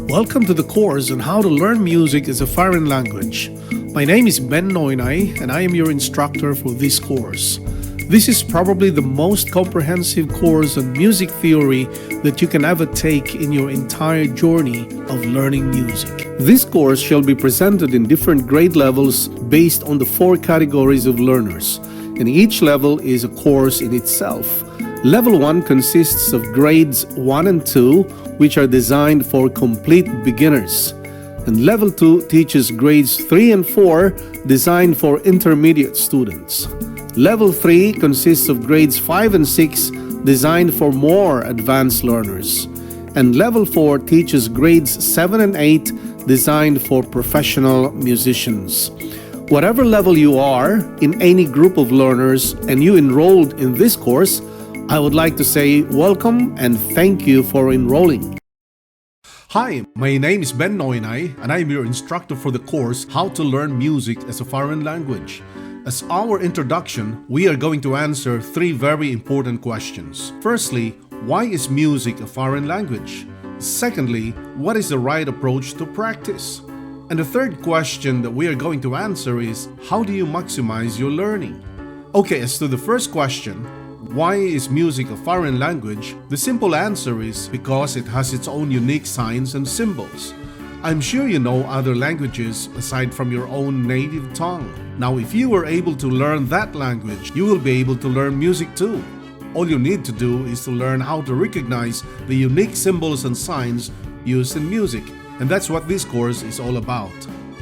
Welcome to the course on how to learn music as a foreign language. My name is Noynay and I am your instructor for this course. This is probably the most comprehensive course on music theory that you can ever take in your entire journey of learning music. This course shall be presented in different grade levels based on the 4 categories of learners, and each level is a course in itself. Level 1 consists of grades 1 and 2, which are designed for complete beginners. And Level 2 teaches grades 3 and 4, designed for intermediate students. Level 3 consists of grades 5 and 6, designed for more advanced learners. And Level 4 teaches grades 7 and 8, designed for professional musicians. Whatever level you are in any group of learners and you enrolled in this course, I would like to say welcome and thank you for enrolling. Hi, my name is Noynay and I am your instructor for the course How to Learn Music as a Foreign Language. As our introduction, we are going to answer 3 very important questions. Firstly, why is music a foreign language? Secondly, what is the right approach to practice? And the third question that we are going to answer is, how do you maximize your learning? Okay, as to the first question, why is music a foreign language? The simple answer is because it has its own unique signs and symbols. I'm sure you know other languages aside from your own native tongue. Now, if you were able to learn that language, you will be able to learn music too. All you need to do is to learn how to recognize the unique symbols and signs used in music, and that's what this course is all about.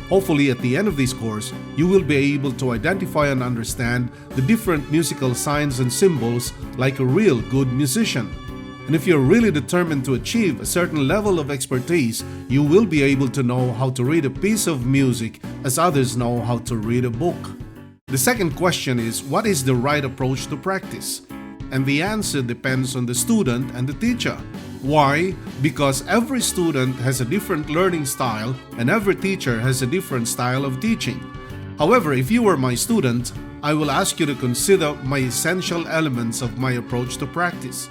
Hopefully, at the end of this course, you will be able to identify and understand the different musical signs and symbols like a real good musician. And if you're really determined to achieve a certain level of expertise, you will be able to know how to read a piece of music as others know how to read a book. The second question is, what is the right approach to practice? And the answer depends on the student and the teacher. Why? Because every student has a different learning style and every teacher has a different style of teaching. However, if you were my student, I will ask you to consider my essential elements of my approach to practice.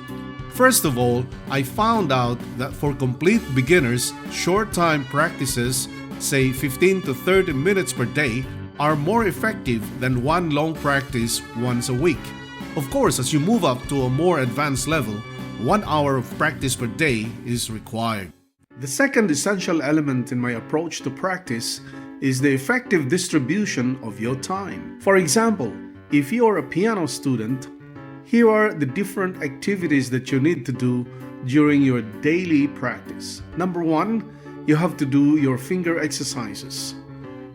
First of all, I found out that for complete beginners, short time practices, say 15 to 30 minutes per day, are more effective than one long practice once a week. Of course, as you move up to a more advanced level, 1 hour of practice per day is required. The second essential element in my approach to practice is the effective distribution of your time. For example, if you are a piano student, here are the different activities that you need to do during your daily practice. Number 1, you have to do your finger exercises.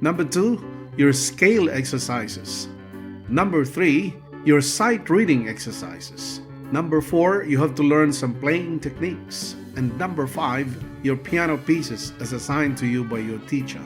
Number 2, your scale exercises. Number 3, your sight reading exercises. Number 4, you have to learn some playing techniques. And number 5, your piano pieces as assigned to you by your teacher.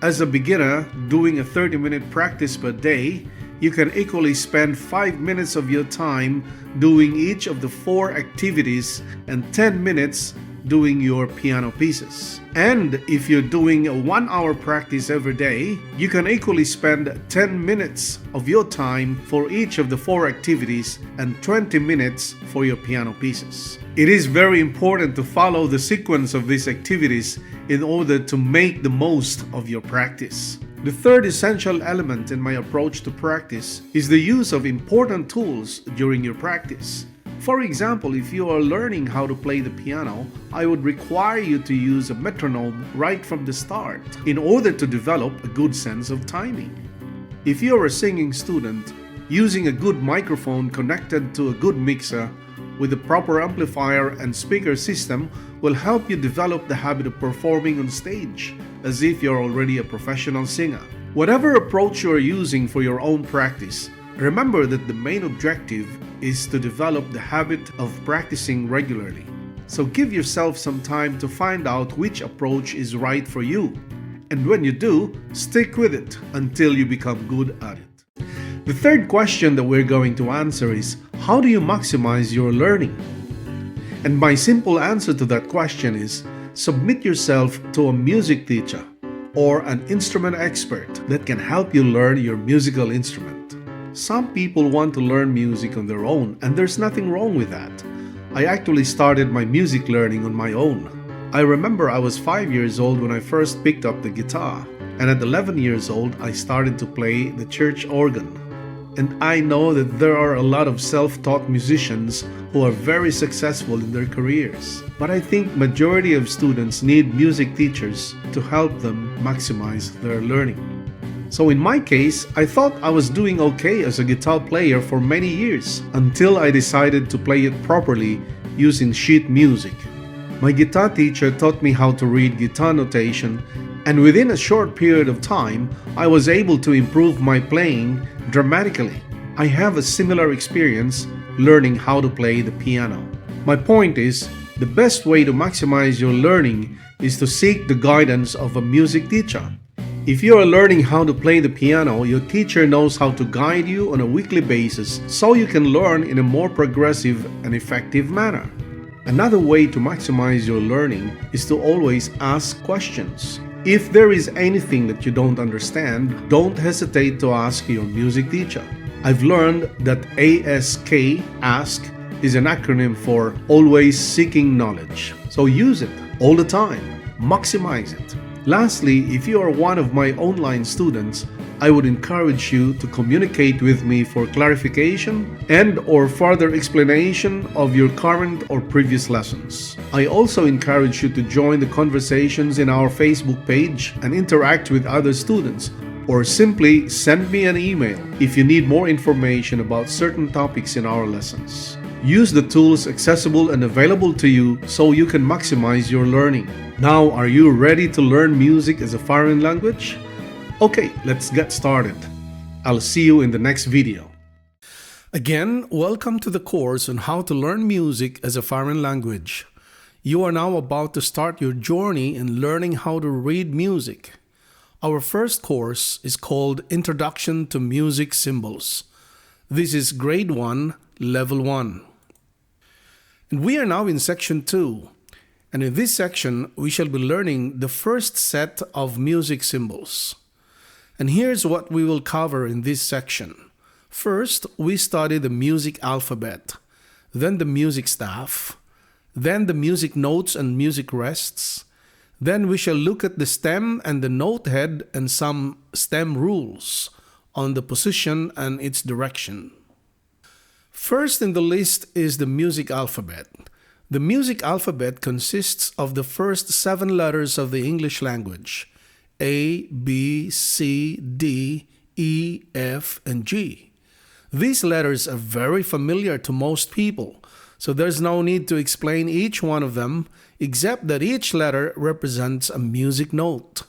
As a beginner, doing a 30-minute practice per day, you can equally spend 5 minutes of your time doing each of the 4 activities and 10 minutes doing your piano pieces. And if you're doing a 1-hour practice every day, you can equally spend 10 minutes of your time for each of the 4 activities and 20 minutes for your piano pieces. It is very important to follow the sequence of these activities in order to make the most of your practice. The third essential element in my approach to practice is the use of important tools during your practice. For example, if you are learning how to play the piano, I would require you to use a metronome right from the start in order to develop a good sense of timing. If you are a singing student, using a good microphone connected to a good mixer with a proper amplifier and speaker system will help you develop the habit of performing on stage as if you're already a professional singer. Whatever approach you are using for your own practice, remember that the main objective is to develop the habit of practicing regularly. So give yourself some time to find out which approach is right for you. And when you do, stick with it until you become good at it. The third question that we're going to answer is, how do you maximize your learning? And my simple answer to that question is, submit yourself to a music teacher or an instrument expert that can help you learn your musical instrument. Some people want to learn music on their own, and there's nothing wrong with that. I actually started my music learning on my own. I remember I was 5 years old when I first picked up the guitar, and at 11 years old I started to play the church organ. And I know that there are a lot of self-taught musicians who are very successful in their careers. But I think majority of students need music teachers to help them maximize their learning. So in my case, I thought I was doing okay as a guitar player for many years until I decided to play it properly using sheet music. My guitar teacher taught me how to read guitar notation, and within a short period of time, I was able to improve my playing dramatically. I have a similar experience learning how to play the piano. My point is, the best way to maximize your learning is to seek the guidance of a music teacher. If you are learning how to play the piano, your teacher knows how to guide you on a weekly basis so you can learn in a more progressive and effective manner. Another way to maximize your learning is to always ask questions. If there is anything that you don't understand, don't hesitate to ask your music teacher. I've learned that ASK, ask, is an acronym for always seeking knowledge. So use it all the time. Maximize it. Lastly, if you are one of my online students, I would encourage you to communicate with me for clarification and/or further explanation of your current or previous lessons. I also encourage you to join the conversations in our Facebook page and interact with other students, or simply send me an email if you need more information about certain topics in our lessons. Use the tools accessible and available to you so you can maximize your learning. Now, are you ready to learn music as a foreign language? Okay, let's get started. I'll see you in the next video. Again, welcome to the course on how to learn music as a foreign language. You are now about to start your journey in learning how to read music. Our first course is called Introduction to Music Symbols. This is Grade 1, Level 1. And we are now in Section 2. And in this section, we shall be learning the first set of music symbols. And here's what we will cover in this section. First, we study the music alphabet, then the music staff, then the music notes and music rests. Then we shall look at the stem and the note head and some stem rules on the position and its direction. First in the list is the music alphabet. The music alphabet consists of the first 7 letters of the English language: A, B, C, D, E, F, and G. These letters are very familiar to most people, so there's no need to explain each one of them, except that each letter represents a music note.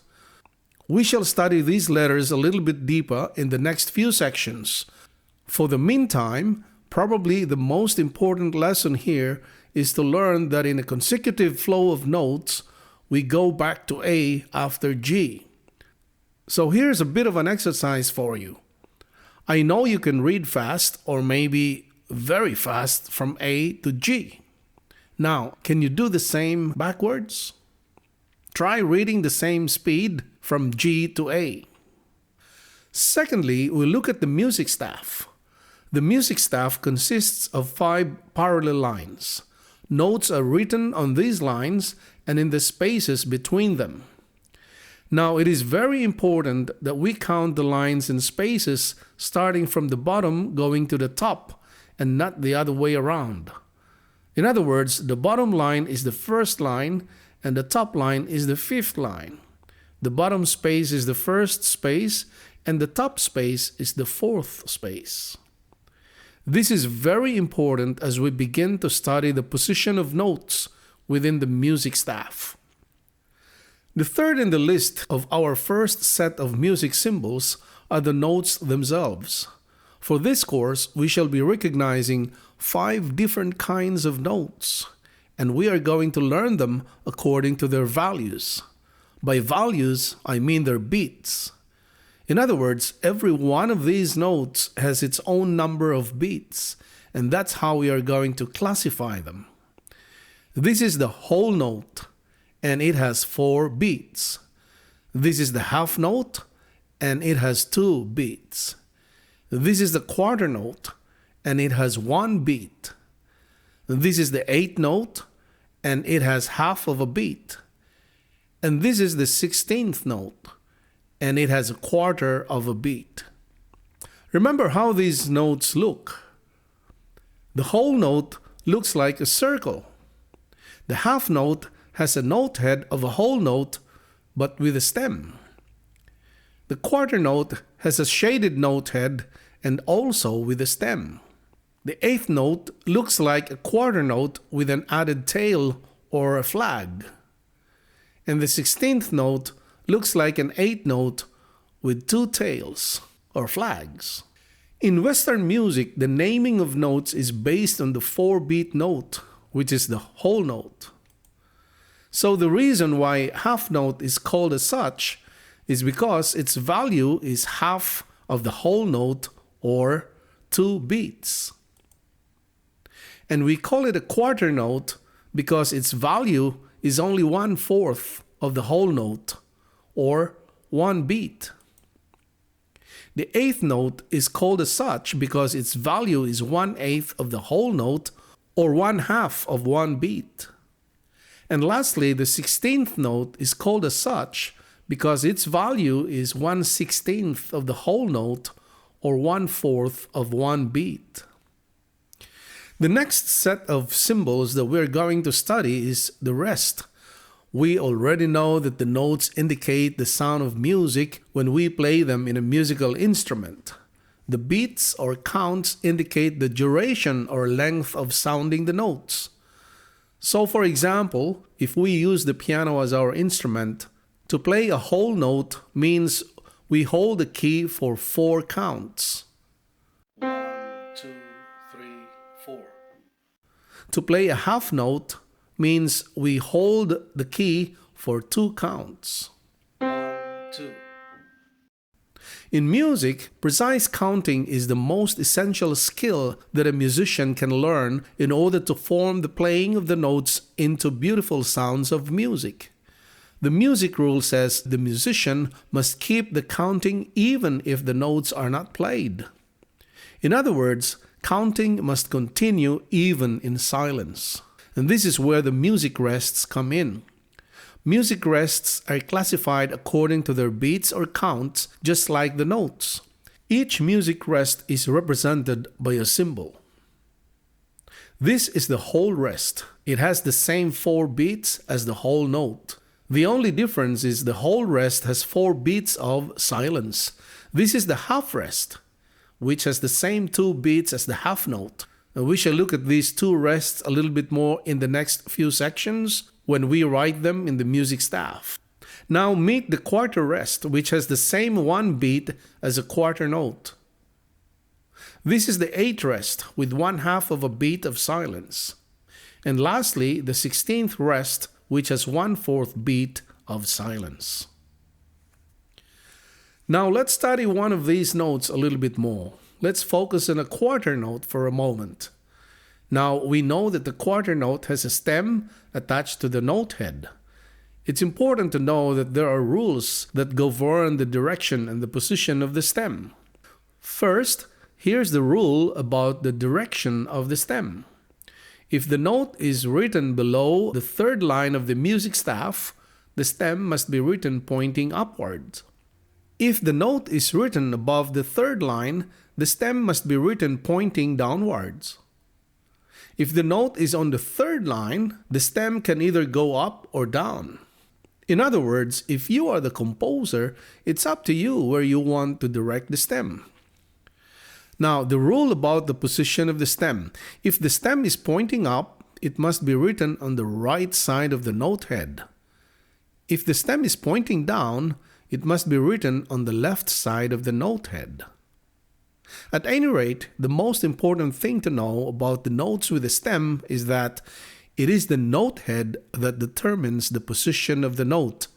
We shall study these letters a little bit deeper in the next few sections. For the meantime, probably the most important lesson here is to learn that in a consecutive flow of notes, we go back to A after G. So here's a bit of an exercise for you. I know you can read fast or maybe very fast from A to G. Now, can you do the same backwards? Try reading the same speed from G to A. Secondly, we look at the music staff. The music staff consists of 5 parallel lines. Notes are written on these lines and in the spaces between them. Now, it is very important that we count the lines and spaces starting from the bottom going to the top and not the other way around. In other words, the bottom line is the first line and the top line is the 5th line. The bottom space is the first space and the top space is the 4th space. This is very important as we begin to study the position of notes within the music staff. The third in the list of our first set of music symbols are the notes themselves. For this course, we shall be recognizing 5 different kinds of notes, and we are going to learn them according to their values. By values, I mean their beats. In other words, every one of these notes has its own number of beats, and that's how we are going to classify them. This is the whole note, and it has 4 beats. This is the half note, and it has 2 beats. This is the quarter note, and it has 1 beat. This is the 8th note, and it has half of a beat. And this is the 16th note, and it has a quarter of a beat. Remember how these notes look. The whole note looks like a circle. The half note has a note head of a whole note, but with a stem. The quarter note has a shaded note head and also with a stem. The 8th note looks like a quarter note with an added tail or a flag. And the 16th note looks like an 8th note with 2 tails or flags. In Western music, the naming of notes is based on the 4-beat note, which is the whole note. So the reason why half note is called as such is because its value is half of the whole note or 2 beats. And we call it a quarter note because its value is only 1/4 of the whole note or 1 beat. The 8th note is called as such because its value is 1/8 of the whole note or 1/2 of 1 beat. And lastly, the 16th note is called as such because its value is 1/16 of the whole note or 1/4 of 1 beat. The next set of symbols that we're going to study is the rest. We already know that the notes indicate the sound of music when we play them in a musical instrument. The beats or counts indicate the duration or length of sounding the notes. So for example, if we use the piano as our instrument, to play a whole note means we hold the key for 4 counts. 1, 2, 3, 4. To play a half note means we hold the key for 2 counts. 1, 2. In music, precise counting is the most essential skill that a musician can learn in order to form the playing of the notes into beautiful sounds of music. The music rule says the musician must keep the counting even if the notes are not played. In other words, counting must continue even in silence. And this is where the music rests come in. Music rests are classified according to their beats or counts, just like the notes. Each music rest is represented by a symbol. This is the whole rest. It has the same 4 beats as the whole note. The only difference is the whole rest has 4 beats of silence. This is the half rest, which has the same 2 beats as the half note. And we shall look at these 2 rests a little bit more in the next few sections when we write them in the music staff. Now meet the quarter rest, which has the same 1 beat as a quarter note. This is the 8th rest with 1/2 of a beat of silence. And lastly, the 16th rest, which has 1/4 beat of silence. Now let's study one of these notes a little bit more. Let's focus on a quarter note for a moment. Now we know that the quarter note has a stem attached to the note head. It's important to know that there are rules that govern the direction and the position of the stem. First, here's the rule about the direction of the stem. If the note is written below the 3rd line of the music staff, the stem must be written pointing upward. If the note is written above the 3rd line, the stem must be written pointing downwards. If the note is on the 3rd line, the stem can either go up or down. In other words, if you are the composer, it's up to you where you want to direct the stem. Now, the rule about the position of the stem. If the stem is pointing up, it must be written on the right side of the note head. If the stem is pointing down, it must be written on the left side of the note head. At any rate, the most important thing to know about the notes with the stem is that it is the note head that determines the position of the note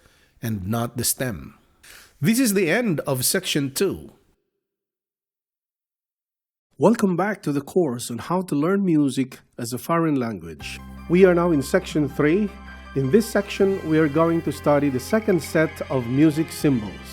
and not the stem. This is the end of section 2. Welcome back to the course on how to learn music as a foreign language. We are now in section 3. In this section, we are going to study the second set of music symbols.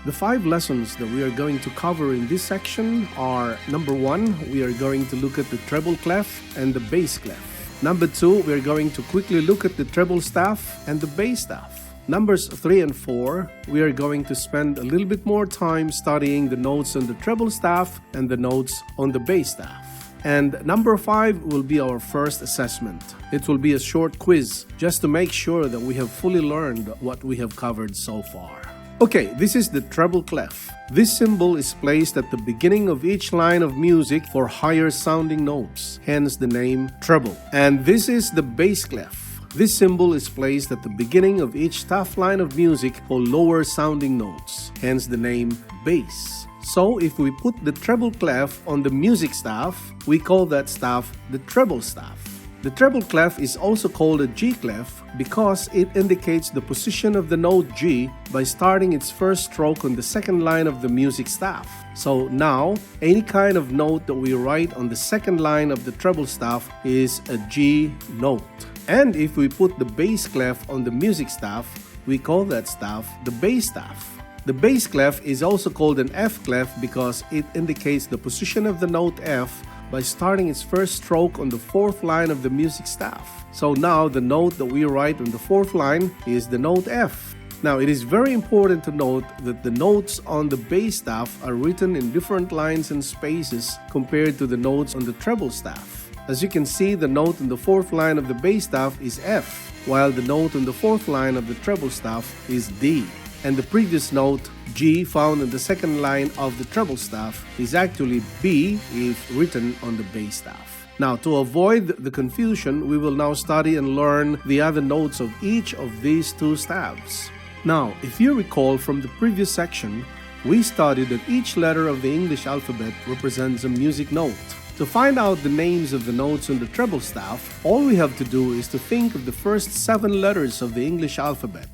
The 5 lessons that we are going to cover in this section are: number 1, we are going to look at the treble clef and the bass clef. Number 2, we're going to quickly look at the treble staff and the bass staff. Numbers 3 and 4, we are going to spend a little bit more time studying the notes on the treble staff and the notes on the bass staff. And number 5 will be our first assessment. It will be a short quiz just to make sure that we have fully learned what we have covered so far. Okay, this is the treble clef. This symbol is placed at the beginning of each line of music for higher sounding notes, hence the name treble. And this is the bass clef. This symbol is placed at the beginning of each staff line of music for lower sounding notes, hence the name bass. So if we put the treble clef on the music staff, we call that staff the treble staff. The treble clef is also called a G clef because it indicates the position of the note G by starting its first stroke on the second line of the music staff. So now, any kind of note that we write on the second line of the treble staff is a G note. And if we put the bass clef on the music staff, we call that staff the bass staff. The bass clef is also called an F clef because it indicates the position of the note F by starting its first stroke on the fourth line of the music staff. So now the note that we write on the fourth line is the note F. Now it is very important to note that the notes on the bass staff are written in different lines and spaces compared to the notes on the treble staff. As you can see, the note on the fourth line of the bass staff is F, while the note on the fourth line of the treble staff is D. And the previous note, G, found in the second line of the treble staff is actually B if written on the bass staff. Now, to avoid the confusion, we will now study and learn the other notes of each of these two staves. Now, if you recall from the previous section, we studied that each letter of the English alphabet represents a music note. To find out the names of the notes on the treble staff, all we have to do is to think of the first 7 letters of the English alphabet: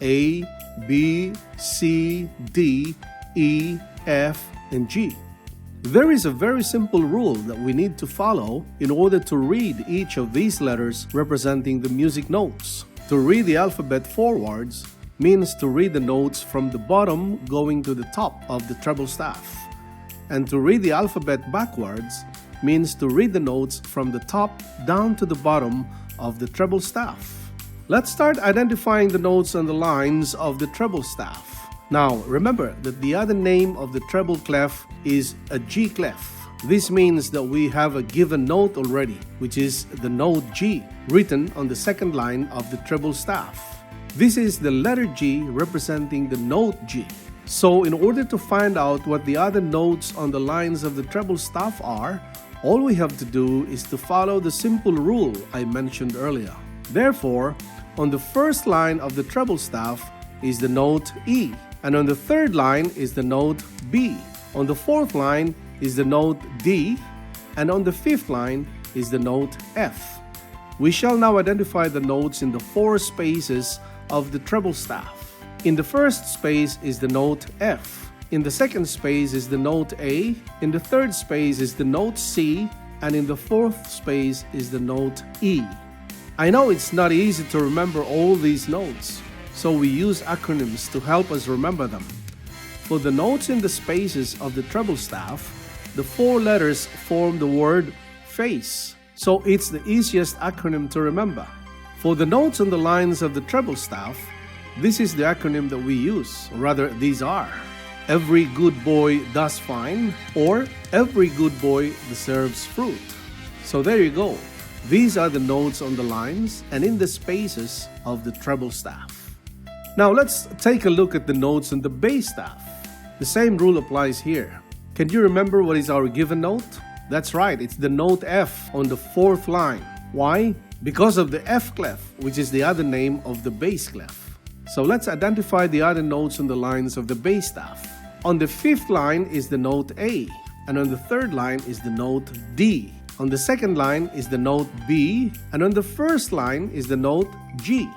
A, B, C, D, E, F, and G. There is a very simple rule that we need to follow in order to read each of these letters representing the music notes. To read the alphabet forwards means to read the notes from the bottom going to the top of the treble staff. And to read the alphabet backwards means to read the notes from the top down to the bottom of the treble staff. Let's start identifying the notes on the lines of the treble staff. Now, remember that the other name of the treble clef is a G clef. This means that we have a given note already, which is the note G, written on the second line of the treble staff. This is the letter G representing the note G. So, in order to find out what the other notes on the lines of the treble staff are, all we have to do is to follow the simple rule I mentioned earlier. Therefore, on the first line of the treble staff is the note E, and on the third line is the note B. On the fourth line is the note D, and on the fifth line is the note F. We shall now identify the notes in the 4 spaces of the treble staff. In the first space is the note F. In the second space is the note A. In the third space is the note C, and in the fourth space is the note E. I know it's not easy to remember all these notes, so we use acronyms to help us remember them. For the notes in the spaces of the treble staff, the 4 letters form the word face, so it's the easiest acronym to remember. For the notes on the lines of the treble staff, this is the acronym that we use, or rather these are: Every good boy does fine, or Every good boy deserves fruit. So there you go. These are the notes on the lines and in the spaces of the treble staff. Now let's take a look at the notes on the bass staff. The same rule applies here. Can you remember what is our given note? That's right, it's the note F on the 4th line. Why? Because of the F clef, which is the other name of the bass clef. So let's identify the other notes on the lines of the bass staff. On the 5th line is the note A, and on the 3rd line is the note D. On the 2nd line is the note B, and on the 1st line is the note G.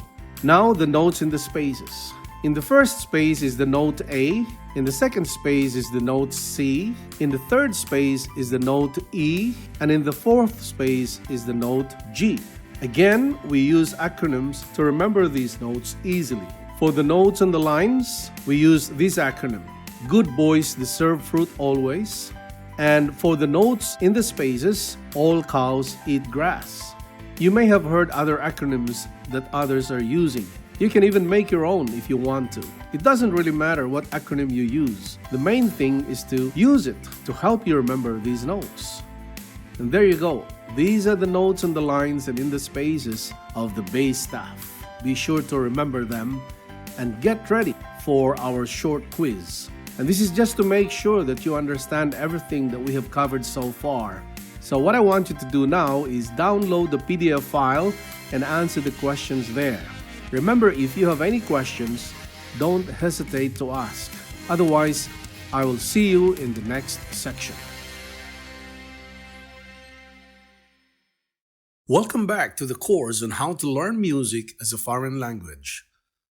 Now the notes in the spaces. In the first space is the note A, in the second space is the note C, in the third space is the note E, and in the fourth space is the note G. Again, we use acronyms to remember these notes easily. For the notes on the lines, we use this acronym: Good boys deserve fruit always. And for the notes in the spaces, all cows eat grass. You may have heard other acronyms that others are using. You can even make your own if you want to. It doesn't really matter what acronym you use. The main thing is to use it to help you remember these notes. And there you go. These are the notes on the lines and in the spaces of the bass staff. Be sure to remember them and get ready for our short quiz. And this is just to make sure that you understand everything that we have covered so far. So what I want you to do now is download the PDF file and answer the questions there. Remember, if you have any questions, don't hesitate to ask. Otherwise, I will see you in the next section. Welcome back to the course on how to learn music as a foreign language.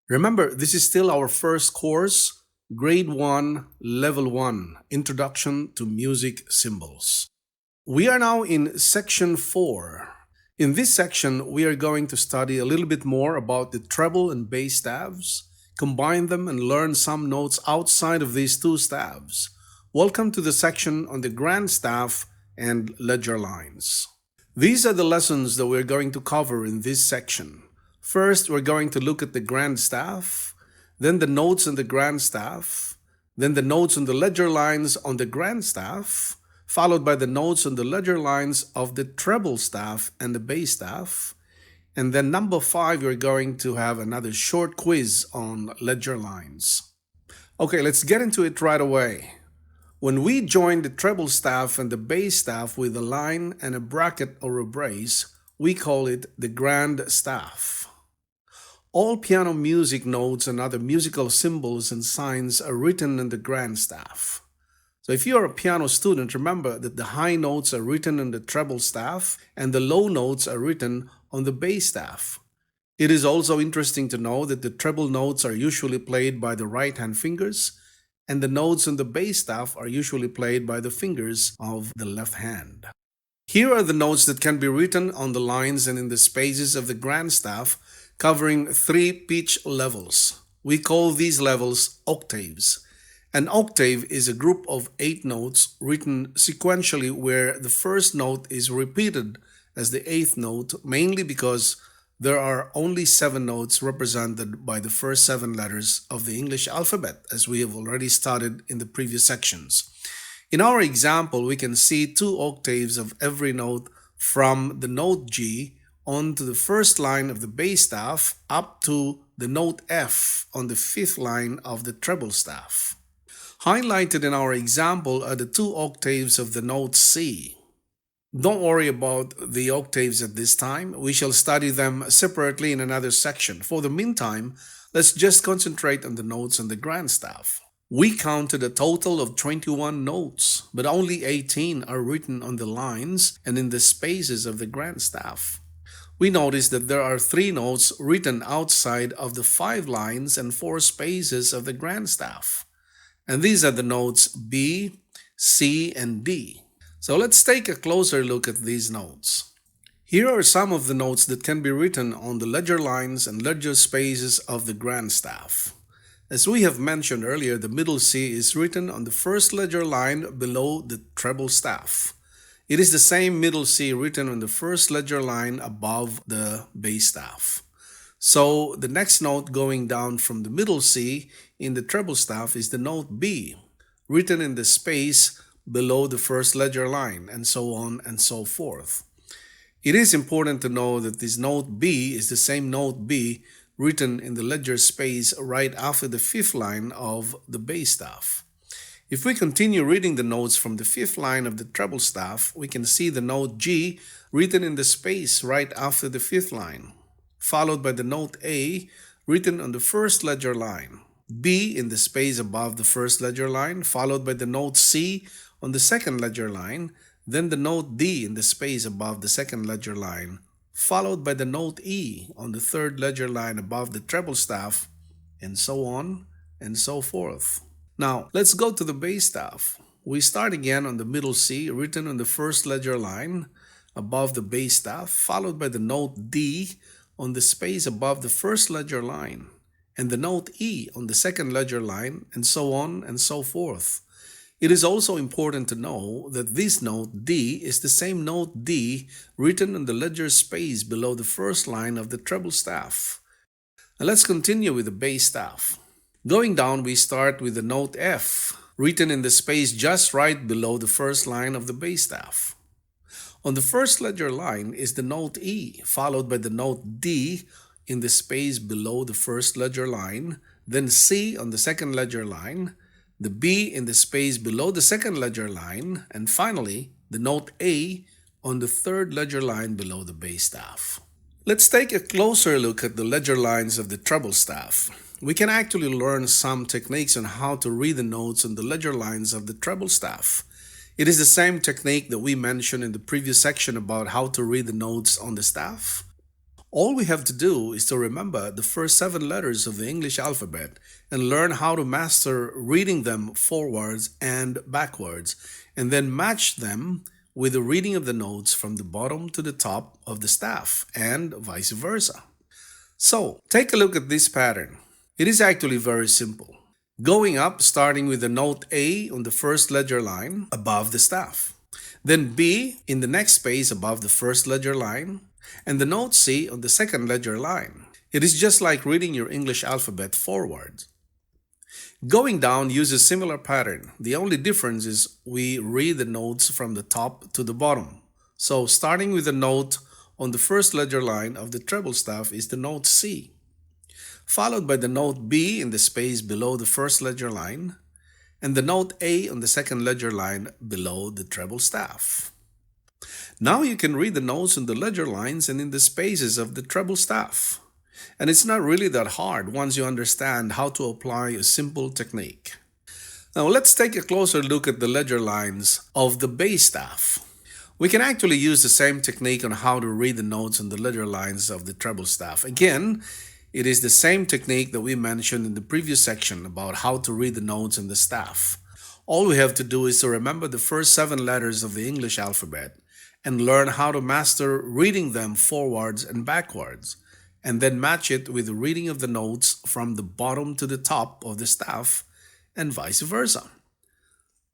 Remember, this is still our first course, Grade 1, Level 1, Introduction to Music Symbols. We are now in Section 4. In this section, we are going to study a little bit more about the treble and bass staves, combine them and learn some notes outside of these two staves. Welcome to the section on the grand staff and ledger lines. These are the lessons that we're going to cover in this section. First, we're going to look at the grand staff, then the notes on the grand staff, then the notes on the ledger lines on the grand staff, followed by the notes on the ledger lines of the treble staff and the bass staff. And then number 5, we're going to have another short quiz on ledger lines. Okay, let's get into it right away. When we join the treble staff and the bass staff with a line and a bracket or a brace, we call it the grand staff. All piano music notes and other musical symbols and signs are written in the grand staff. So if you're a piano student, remember that the high notes are written on the treble staff and the low notes are written on the bass staff. It is also interesting to know that the treble notes are usually played by the right hand fingers and the notes on the bass staff are usually played by the fingers of the left hand. Here are the notes that can be written on the lines and in the spaces of the grand staff, covering 3 pitch levels. We call these levels octaves. An octave is a group of 8 notes written sequentially where the first note is repeated as the 8th note, mainly because there are only 7 notes represented by the first 7 letters of the English alphabet, as we have already studied in the previous sections. In our example, we can see 2 octaves of every note from the note G onto the first line of the bass staff up to the note F on the 5th line of the treble staff. Highlighted in our example are the 2 octaves of the note C. Don't worry about the octaves at this time. We shall study them separately in another section. For the meantime, let's just concentrate on the notes on the grand staff. We counted a total of 21 notes, but only 18 are written on the lines and in the spaces of the grand staff. We notice that there are 3 notes written outside of the 5 lines and 4 spaces of the grand staff. And these are the notes B, C, and D. So let's take a closer look at these notes. Here are some of the notes that can be written on the ledger lines and ledger spaces of the grand staff. As we have mentioned earlier, the middle C is written on the first ledger line below the treble staff. It is the same middle C written on the first ledger line above the bass staff. So the next note going down from the middle C in the treble staff is the note B, written in the space below the first ledger line, and so on and so forth. It is important to know that this note B is the same note B written in the ledger space right after the 5th line of the bass staff. If we continue reading the notes from the 5th line of the treble staff, we can see the note G written in the space right after the 5th line, followed by the note A written on the first ledger line, B in the space above the first ledger line, followed by the note C on the second ledger line, then the note D in the space above the second ledger line, followed by the note E on the third ledger line above the treble staff, and so on and so forth. Now, let's go to the bass staff. We start again on the middle C written on the first ledger line above the bass staff, followed by the note D on the space above the first ledger line, and the note E on the second ledger line, and so on and so forth. It is also important to know that this note D is the same note D written in the ledger space below the first line of the treble staff. Now let's continue with the bass staff. Going down, we start with the note F, written in the space just right below the first line of the bass staff. On the first ledger line is the note E, followed by the note D in the space below the first ledger line, then C on the second ledger line, the B in the space below the second ledger line, and finally, the note A on the third ledger line below the bass staff. Let's take a closer look at the ledger lines of the treble staff. We can actually learn some techniques on how to read the notes on the ledger lines of the treble staff. It is the same technique that we mentioned in the previous section about how to read the notes on the staff. All we have to do is to remember the first 7 letters of the English alphabet and learn how to master reading them forwards and backwards, and then match them with the reading of the notes from the bottom to the top of the staff and vice versa. So, take a look at this pattern. It is actually very simple. Going up, starting with the note A on the first ledger line above the staff. Then B in the next space above the first ledger line, and the note C on the second ledger line. It is just like reading your English alphabet forward. Going down uses similar pattern. The only difference is we read the notes from the top to the bottom. So starting with the note on the first ledger line of the treble staff is the note C, followed by the note B in the space below the first ledger line, and the note A on the second ledger line below the treble staff. Now you can read the notes on the ledger lines and in the spaces of the treble staff. And it's not really that hard once you understand how to apply a simple technique. Now let's take a closer look at the ledger lines of the bass staff. We can actually use the same technique on how to read the notes on the ledger lines of the treble staff. Again, it is the same technique that we mentioned in the previous section about how to read the notes on the staff. All we have to do is to remember the first 7 letters of the English alphabet and learn how to master reading them forwards and backwards, and then match it with the reading of the notes from the bottom to the top of the staff and vice versa.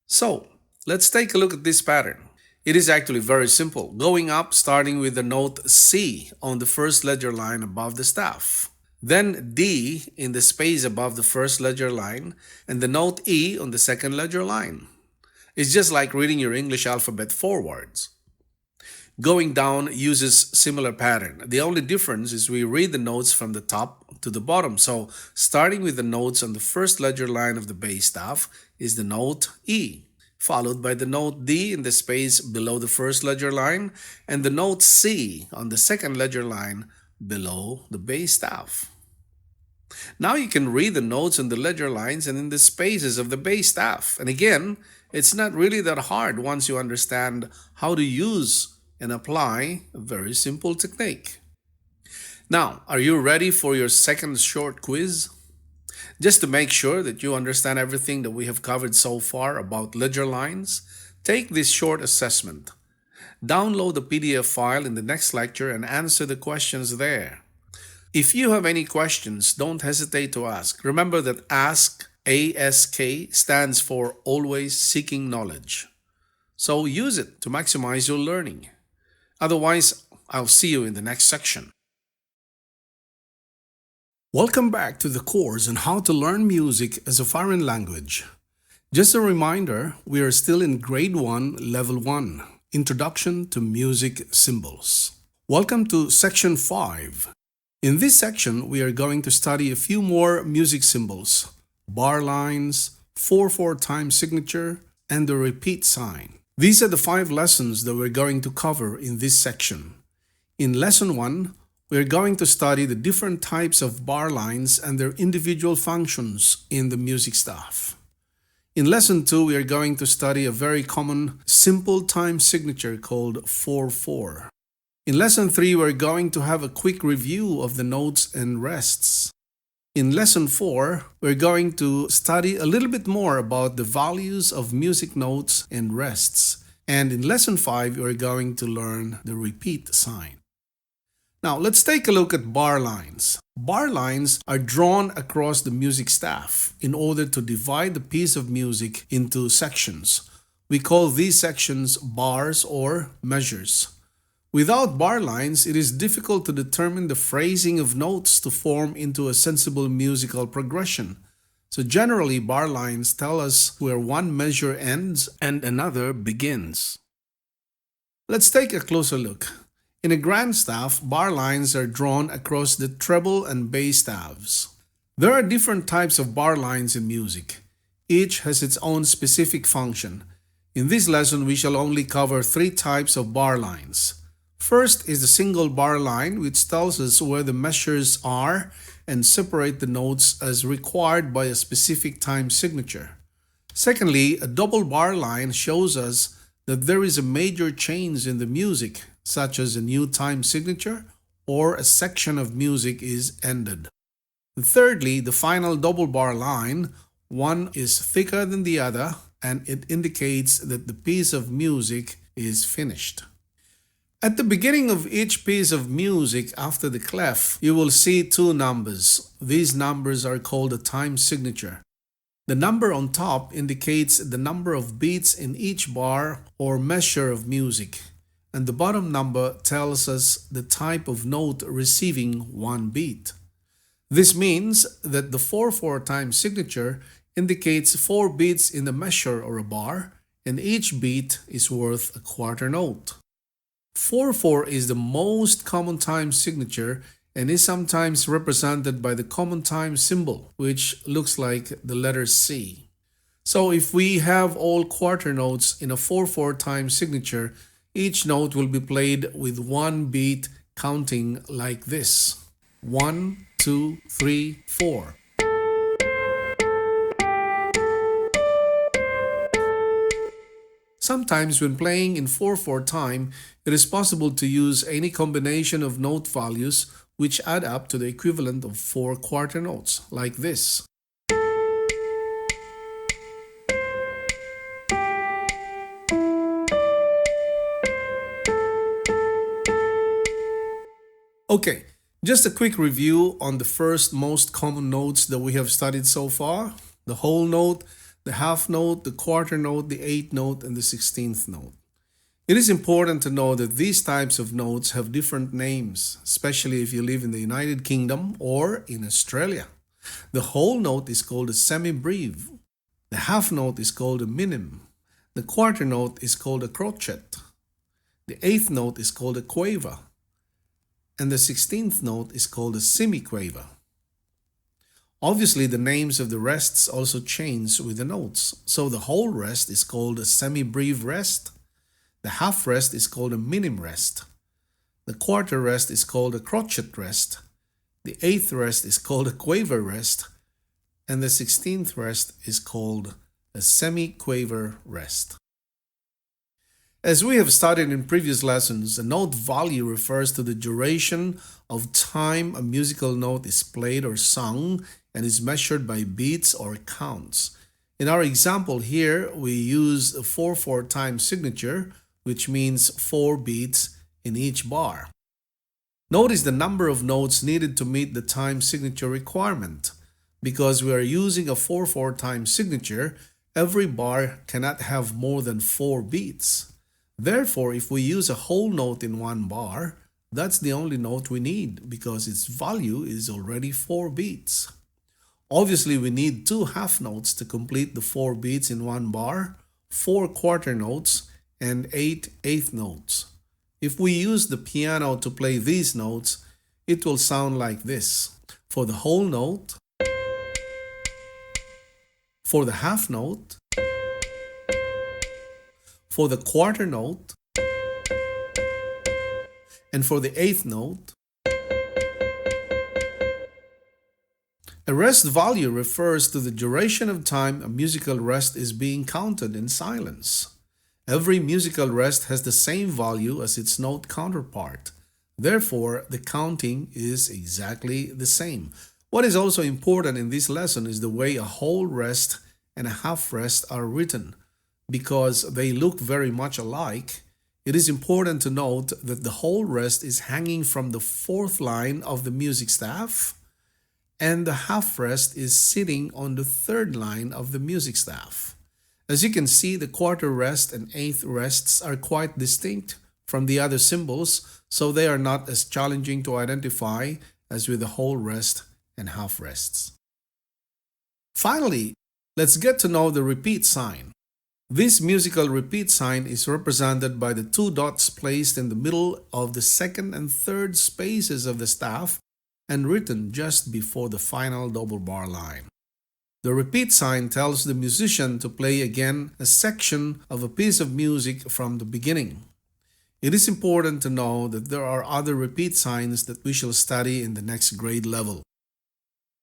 So, let's take a look at this pattern. It is actually very simple. Going up, starting with the note C on the first ledger line above the staff. Then D in the space above the first ledger line, and the note E on the second ledger line. It's just like reading your English alphabet forwards. Going down uses similar pattern. The only difference is we read the notes from the top to the bottom. So starting with the notes on the first ledger line of the bass staff is the note E, followed by the note D in the space below the first ledger line, and the note C on the second ledger line below the bass staff. Now you can read the notes on the ledger lines and in the spaces of the bass staff. And again, it's not really that hard once you understand how to use and apply a very simple technique. Now, are you ready for your second short quiz? Just to make sure that you understand everything that we have covered so far about ledger lines, take this short assessment. Download the PDF file in the next lecture and answer the questions there. If you have any questions, don't hesitate to ask. Remember that ASK stands for Always Seeking Knowledge. So use it to maximize your learning. Otherwise, I'll see you in the next section. Welcome back to the course on how to learn music as a foreign language. Just a reminder, we are still in Grade 1, Level 1, Introduction to Music Symbols. Welcome to Section 5. In this section, we are going to study a few more music symbols, bar lines, 4/4 time signature, and the repeat sign. These are the 5 lessons that we're going to cover in this section. In Lesson 1, we're going to study the different types of bar lines and their individual functions in the music staff. In Lesson 2, we are going to study a very common simple time signature called 4/4. In Lesson 3, we're going to have a quick review of the notes and rests. In Lesson 4, we're going to study a little bit more about the values of music notes and rests. And in Lesson 5, we're going to learn the repeat sign. Now let's take a look at bar lines. Bar lines are drawn across the music staff in order to divide the piece of music into sections. We call these sections bars or measures. Without bar lines, it is difficult to determine the phrasing of notes to form into a sensible musical progression. So generally, bar lines tell us where one measure ends and another begins. Let's take a closer look. In a grand staff, bar lines are drawn across the treble and bass staves. There are different types of bar lines in music. Each has its own specific function. In this lesson, we shall only cover three types of bar lines. First is the single bar line, which tells us where the measures are and separate the notes as required by a specific time signature. Secondly, a double bar line shows us that there is a major change in the music, such as a new time signature or a section of music is ended. Thirdly, the final double bar line, one is thicker than the other and it indicates that the piece of music is finished. At the beginning of each piece of music after the clef, you will see two numbers. These numbers are called a time signature. The number on top indicates the number of beats in each bar or measure of music, and the bottom number tells us the type of note receiving one beat. This means that the 4/4 time signature indicates 4 beats in a measure or a bar, and each beat is worth a quarter note. 4/4 is the most common time signature and is sometimes represented by the common time symbol, which looks like the letter C. So if we have all quarter notes in a 4/4 time signature, each note will be played with one beat counting like this: 1, 2, 3, 4. Sometimes when playing in 4/4 time, it is possible to use any combination of note values which add up to the equivalent of 4 quarter notes, like this. Okay, just a quick review on the first most common notes that we have studied so far: the whole note, the half note, the quarter note, the eighth note, and the 16th note. It is important to know that these types of notes have different names, especially if you live in the United Kingdom or in Australia. The whole note is called a semibreve. The half note is called a minim. The quarter note is called a crotchet. The eighth note is called a quaver. And the 16th note is called a semiquaver. Obviously, the names of the rests also change with the notes. So the whole rest is called a semibreve rest. The half rest is called a minim rest. The quarter rest is called a crotchet rest. The eighth rest is called a quaver rest. And the 16th rest is called a semiquaver rest. As we have studied in previous lessons, a note value refers to the duration of time a musical note is played or sung and is measured by beats or counts. In our example here, we use a 4/4 time signature, which means 4 beats in each bar. Notice the number of notes needed to meet the time signature requirement. Because we are using a 4/4 time signature, every bar cannot have more than 4 beats. Therefore, if we use a whole note in one bar, that's the only note we need because its value is already 4 beats. Obviously, we need 2 half notes to complete the 4 beats in one bar, 4 quarter notes, and 8 eighth notes. If we use the piano to play these notes, it will sound like this. For the whole note, for the half note, for the quarter note, and for the eighth note. A rest value refers to the duration of time a musical rest is being counted in silence. Every musical rest has the same value as its note counterpart. Therefore, the counting is exactly the same. What is also important in this lesson is the way a whole rest and a half rest are written. Because they look very much alike, It is important to note that the whole rest is hanging from the fourth line of the music staff, and the half rest is sitting on the third line of the music staff. As you can see, the quarter rest and eighth rests are quite distinct from the other symbols, so they are not as challenging to identify as with the whole rest and half rests. Finally, let's get to know the repeat sign. This musical repeat sign is represented by the two dots placed in the middle of the second and third spaces of the staff and written just before the final double bar line. The repeat sign tells the musician to play again a section of a piece of music from the beginning. It is important to know that there are other repeat signs that we shall study in the next grade level.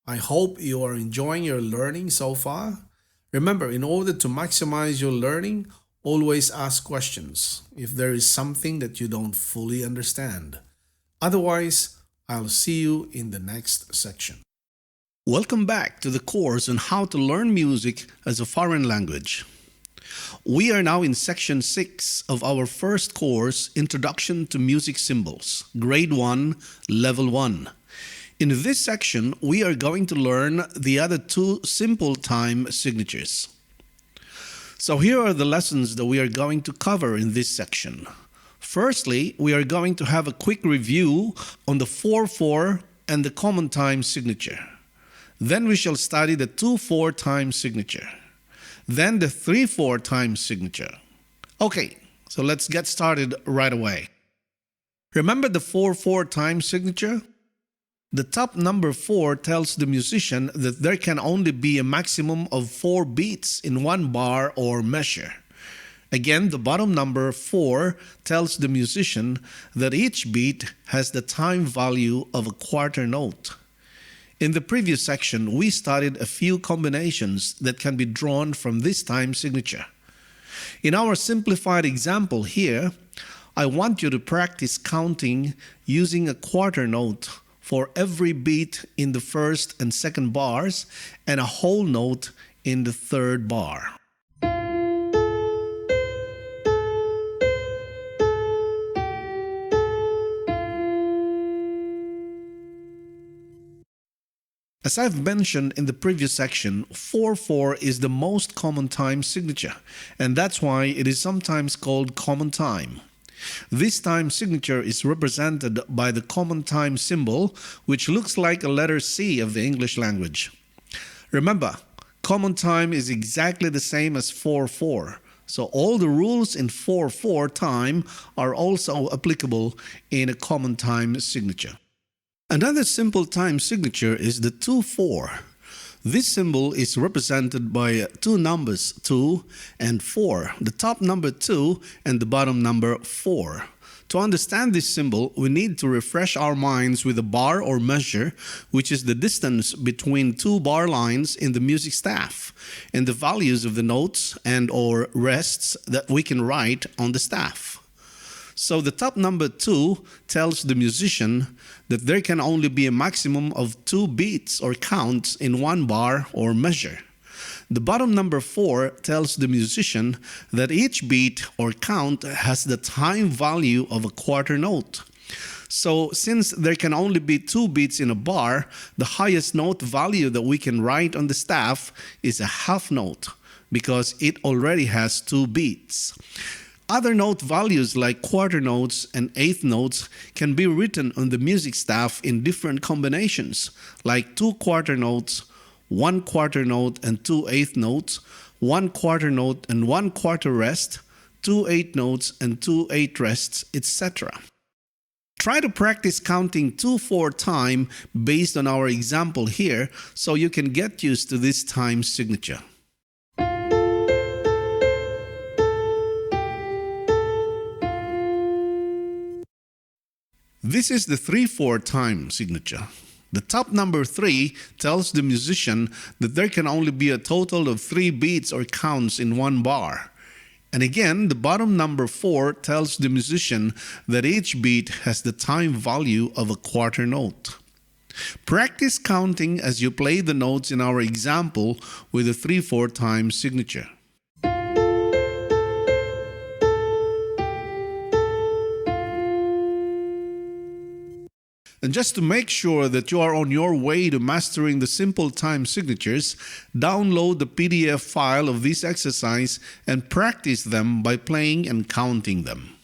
I hope you are enjoying your learning so far. Remember, in order to maximize your learning, always ask questions if there is something that you don't fully understand. Otherwise, I'll see you in the next section. Welcome back to the course on how to learn music as a foreign language. We are now in section 6 of our first course, Introduction to Music Symbols, Grade 1, Level 1. In this section, we are going to learn the other two simple time signatures. So here are the lessons that we are going to cover in this section. Firstly, we are going to have a quick review on the 4/4 and the common time signature. Then we shall study the 2/4 time signature. Then the 3/4 time signature. Okay, so let's get started right away. Remember the 4/4 time signature? The top number 4 tells the musician that there can only be a maximum of 4 beats in one bar or measure. Again, the bottom number 4 tells the musician that each beat has the time value of a quarter note. In the previous section, we studied a few combinations that can be drawn from this time signature. In our simplified example here, I want you to practice counting using a quarter note for every beat in the first and second bars and a whole note in the third bar. As I've mentioned in the previous section, 4/4 is the most common time signature, and that's why it is sometimes called common time. This time signature is represented by the common time symbol, which looks like a letter C of the English language. Remember, common time is exactly the same as 4/4, so all the rules in 4/4 time are also applicable in a common time signature. Another simple time signature is the 2/4. This symbol is represented by two numbers, 2 and 4, the top number 2 and the bottom number 4. To understand this symbol, we need to refresh our minds with a bar or measure, which is the distance between two bar lines in the music staff, and the values of the notes and or rests that we can write on the staff. So the top number 2 tells the musician that there can only be a maximum of 2 beats or counts in one bar or measure. The bottom number 4 tells the musician that each beat or count has the time value of a quarter note. So since there can only be 2 beats in a bar, the highest note value that we can write on the staff is a half note because it already has 2 beats. Other note values like quarter notes and eighth notes can be written on the music staff in different combinations, like 2 quarter notes, 1 quarter note and 2 eighth notes, 1 quarter note and 1 quarter rest, 2 eighth notes and 2 eighth rests, etc. Try to practice counting 2/4 time based on our example here so you can get used to this time signature. This is the 3/4 time signature. The top number 3 tells the musician that there can only be a total of 3 beats or counts in one bar. And again, the bottom number 4 tells the musician that each beat has the time value of a quarter note. Practice counting as you play the notes in our example with the 3/4 time signature. And just to make sure that you are on your way to mastering the simple time signatures, download the PDF file of this exercise and practice them by playing and counting them.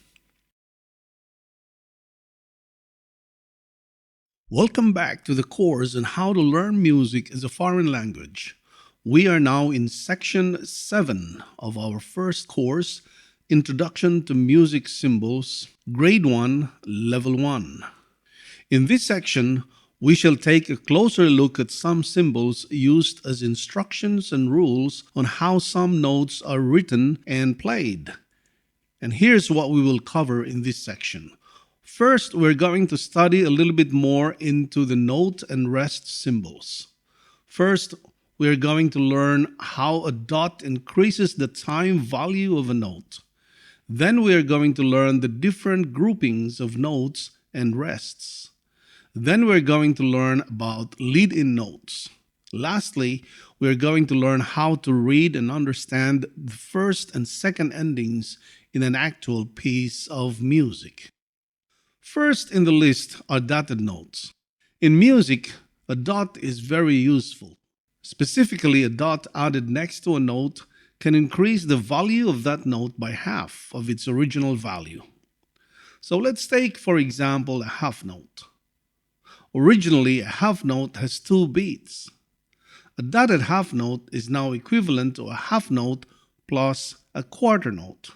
Welcome back to the course on how to learn music as a foreign language. We are now in section 7 of our first course, Introduction to Music Symbols, Grade 1, Level 1. In this section, we shall take a closer look at some symbols used as instructions and rules on how some notes are written and played. And here's what we will cover in this section. First, we're going to study a little bit more into the note and rest symbols. First, we're going to learn how a dot increases the time value of a note. Then we are going to learn the different groupings of notes and rests. Then we're going to learn about lead-in notes. Lastly, we're going to learn how to read and understand the first and second endings in an actual piece of music. First in the list are dotted notes. In music, a dot is very useful. Specifically, a dot added next to a note can increase the value of that note by half of its original value. So let's take, for example, a half note. Originally, a half note has 2 beats. A dotted half note is now equivalent to a half note plus a quarter note.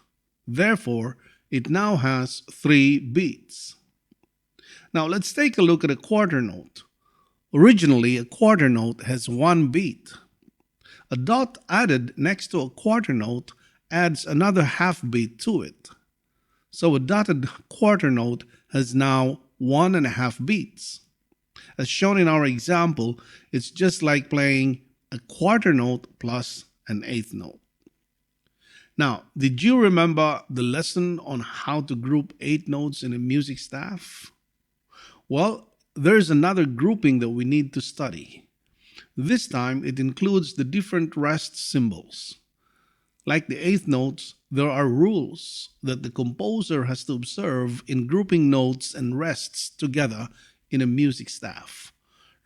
Therefore, it now has 3 beats. Now let's take a look at a quarter note. Originally, a quarter note has 1 beat. A dot added next to a quarter note adds another half beat to it. So a dotted quarter note has now 1.5 beats. As shown in our example, it's just like playing a quarter note plus an eighth note. Now, did you remember the lesson on how to group 8 notes in a music staff? Well, there's another grouping that we need to study. This time, it includes the different rest symbols. Like the eighth notes, there are rules that the composer has to observe in grouping notes and rests together in a music staff.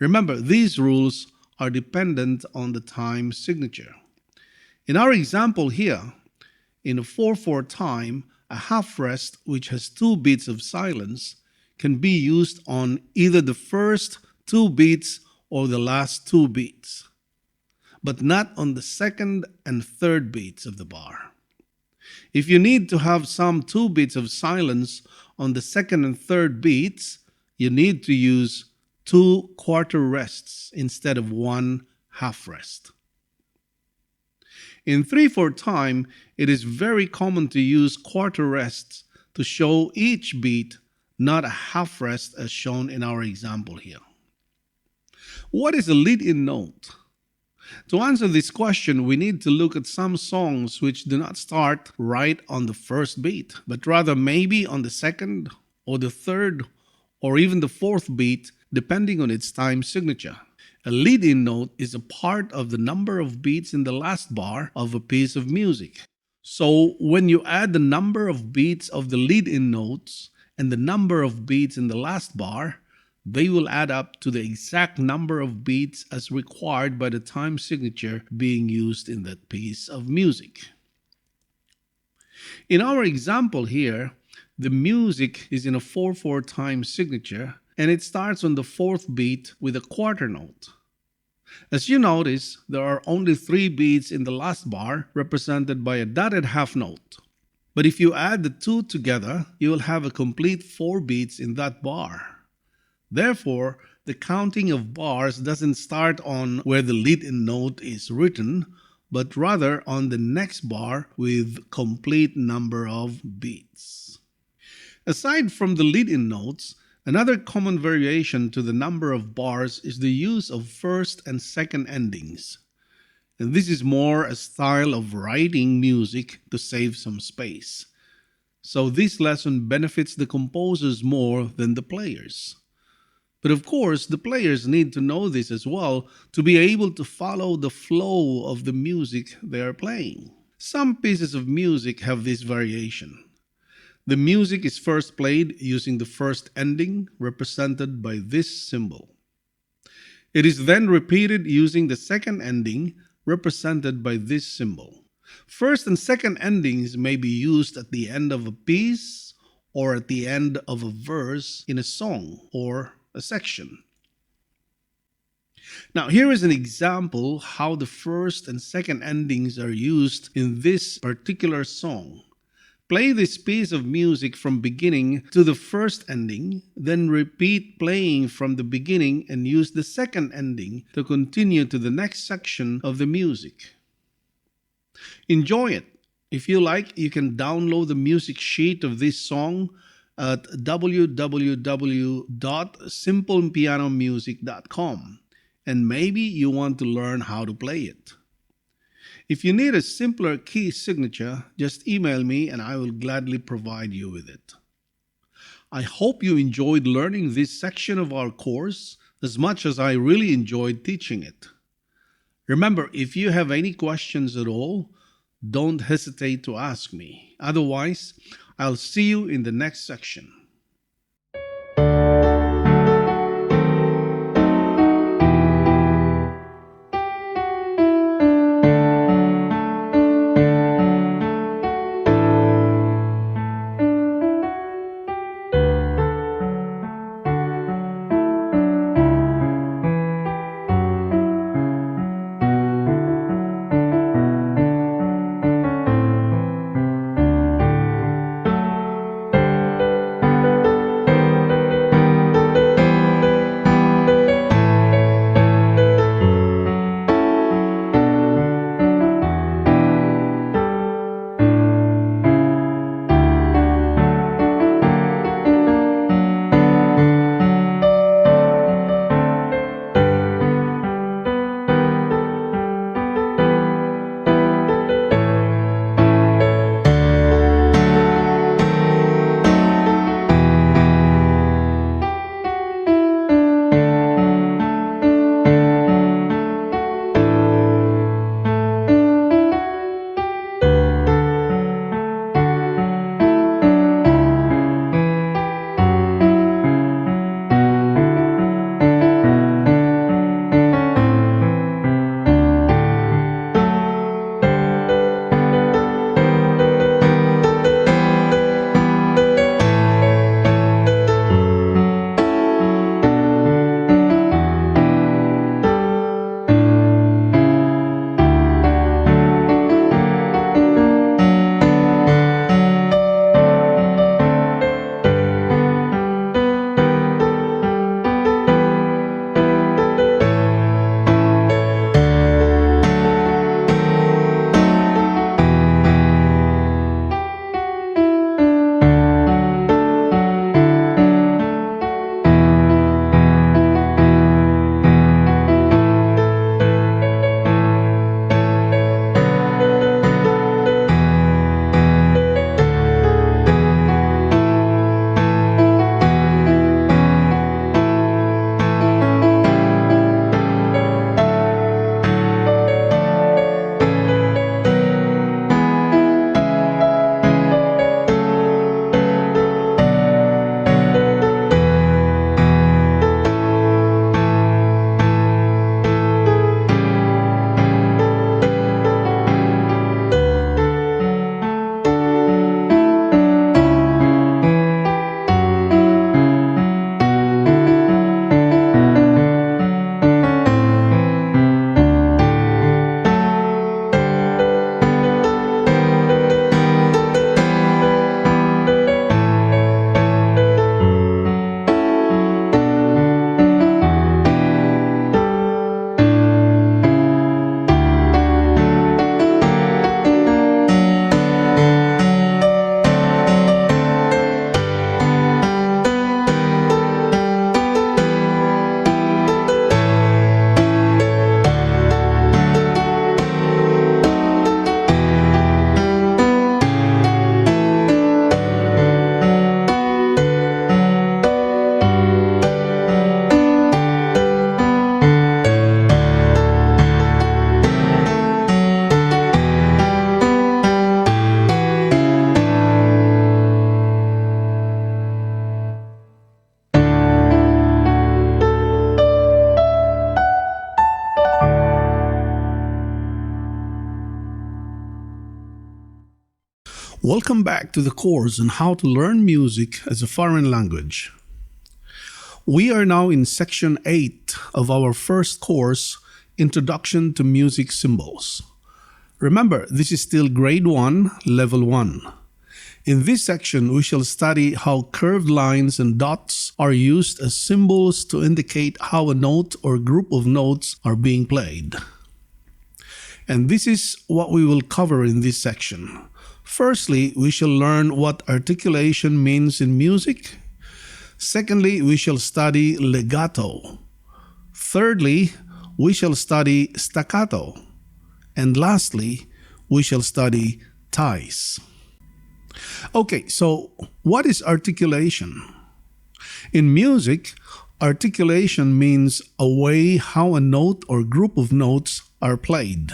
Remember, these rules are dependent on the time signature. In our example here, in a 4/4 time, a half rest which has 2 beats of silence can be used on either the first 2 beats or the last 2 beats, but not on the second and third beats of the bar. If you need to have some 2 beats of silence on the second and third beats, you need to use 2 quarter rests instead of 1 half rest. In 3/4 time, it is very common to use quarter rests to show each beat, not a half rest as shown in our example here. What is a lead-in note? To answer this question, we need to look at some songs which do not start right on the first beat, but rather maybe on the second or the third or even the fourth beat, depending on its time signature. A lead-in note is a part of the number of beats in the last bar of a piece of music. So when you add the number of beats of the lead-in notes and the number of beats in the last bar, they will add up to the exact number of beats as required by the time signature being used in that piece of music. In our example here, the music is in a 4/4 time signature and it starts on the 4th beat with a quarter note. As you notice, there are only 3 beats in the last bar represented by a dotted half note. But if you add the 2 together, you will have a complete 4 beats in that bar. Therefore, the counting of bars doesn't start on where the lead-in note is written, but rather on the next bar with complete number of beats. Aside from the lead-in notes, another common variation to the number of bars is the use of first and second endings. And this is more a style of writing music to save some space. So this lesson benefits the composers more than the players. But of course, the players need to know this as well to be able to follow the flow of the music they are playing. Some pieces of music have this variation. The music is first played using the first ending represented by this symbol. It is then repeated using the second ending represented by this symbol. First and second endings may be used at the end of a piece or at the end of a verse in a song or a section. Now, here is an example how the first and second endings are used in this particular song. Play this piece of music from beginning to the first ending, then repeat playing from the beginning and use the second ending to continue to the next section of the music. Enjoy it. If you like, you can download the music sheet of this song at www.simplepianomusic.com, and maybe you want to learn how to play it. If you need a simpler key signature, just email me and I will gladly provide you with it. I hope you enjoyed learning this section of our course as much as I really enjoyed teaching it. Remember, if you have any questions at all, don't hesitate to ask me. Otherwise, I'll see you in the next section. Welcome back to the course on how to learn music as a foreign language. We are now in section 8 of our first course, Introduction to Music Symbols. Remember, this is still grade 1, level 1. In this section, we shall study how curved lines and dots are used as symbols to indicate how a note or group of notes are being played. And this is what we will cover in this section. Firstly, we shall learn what articulation means in music. Secondly, we shall study legato. Thirdly, we shall study staccato. And lastly, we shall study ties. Okay, so what is articulation? In music, articulation means a way how a note or group of notes are played.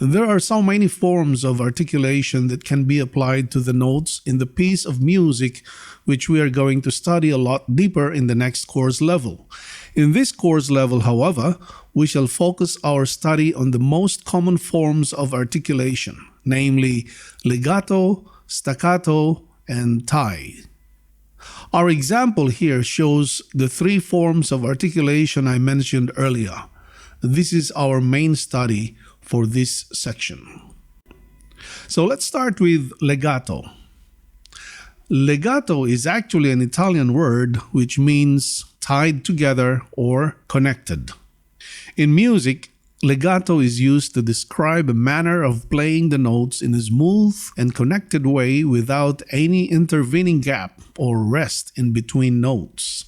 There are so many forms of articulation that can be applied to the notes in the piece of music, which we are going to study a lot deeper in the next course level. In this course level, however, we shall focus our study on the most common forms of articulation, namely legato, staccato, and tie. Our example here shows the 3 forms of articulation I mentioned earlier. This is our main study for this section. So let's start with legato. Legato is actually an Italian word which means tied together or connected. In music, legato is used to describe a manner of playing the notes in a smooth and connected way without any intervening gap or rest in between notes.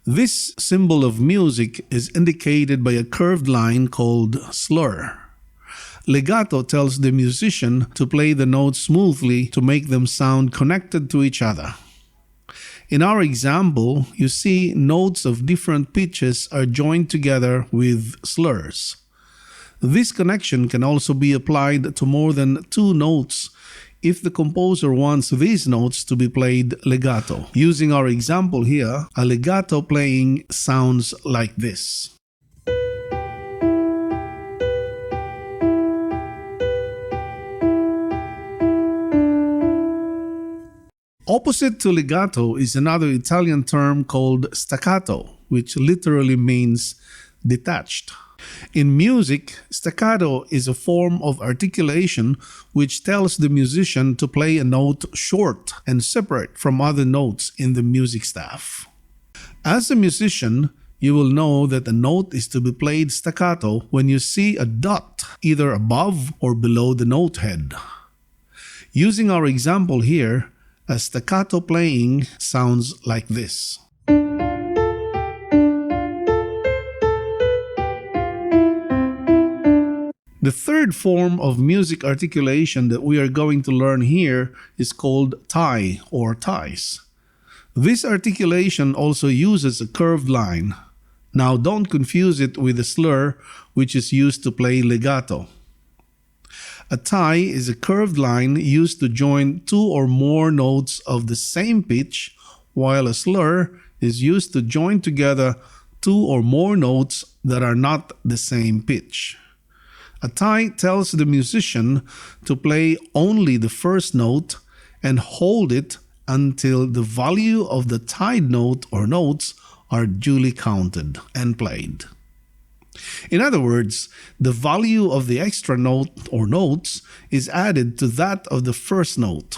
This symbol of music is indicated by a curved line called slur. Legato tells the musician to play the notes smoothly to make them sound connected to each other. In our example, you see notes of different pitches are joined together with slurs. This connection can also be applied to more than 2 notes if the composer wants these notes to be played legato. Using our example here, a legato playing sounds like this. Opposite to legato is another Italian term called staccato, which literally means detached. In music, staccato is a form of articulation which tells the musician to play a note short and separate from other notes in the music staff. As a musician, you will know that a note is to be played staccato when you see a dot either above or below the note head. Using our example here, a staccato playing sounds like this. The third form of music articulation that we are going to learn here is called tie or ties. This articulation also uses a curved line. Now don't confuse it with a slur, which is used to play legato. A tie is a curved line used to join 2 or more notes of the same pitch, while a slur is used to join together 2 or more notes that are not the same pitch. A tie tells the musician to play only the first note and hold it until the value of the tied note or notes are duly counted and played. In other words, the value of the extra note or notes is added to that of the first note.